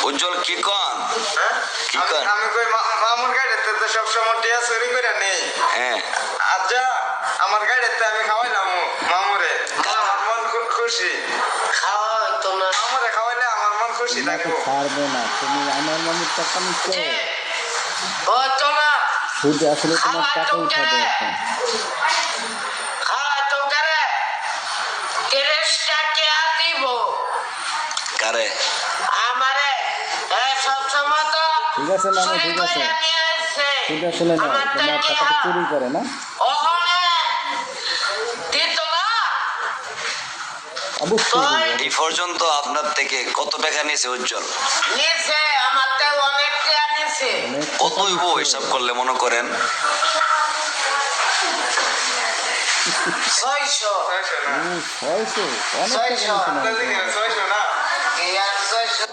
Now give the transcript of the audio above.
উজ্জ্বল কি কন হ্যাঁ? কি কন আমি কই মামুর গাড়িতে তো সব সময় টিয়া চুরি করে নেই। হ্যাঁ আচ্ছা আমার গাড়িতে আমি খাওয়াইলাম মামুরে, আমার মন খুব খুশি। খাওয়া হইতো না। মামুরে খাওয়াইলে আমার মন খুশি তোমাকে থাকবো। ছাড়বো না, তুমি আমার মামির টাকা নিচ্ছ, হইতো না। শুধু আসলে তোমার টাকা উঠাবে এখন। খাওয়া হইতো কারে? 30টা টিয়া দিব। কারে আমারে সবসময় তো ঠিক আছে নানু, চুরি ঠিক আছে, করে নিয়ে আসছে। ঠিক আছে নানু, আমার তোমার টিয়া টাকা তো চুরি করে না? ওখানে দিত না। অবশ্যই এই পর্যন্ত আপনার থেকে কত টাকা নিয়েছে উজ্জ্বল? নিছে আমার তো অনেক টিয়া নিছে। কত হইব হিসাব করলে মনে করেন? 600 600 না, 600 অনেক টাকা 600 নিচ্ছে না। 600 না। কি আর 600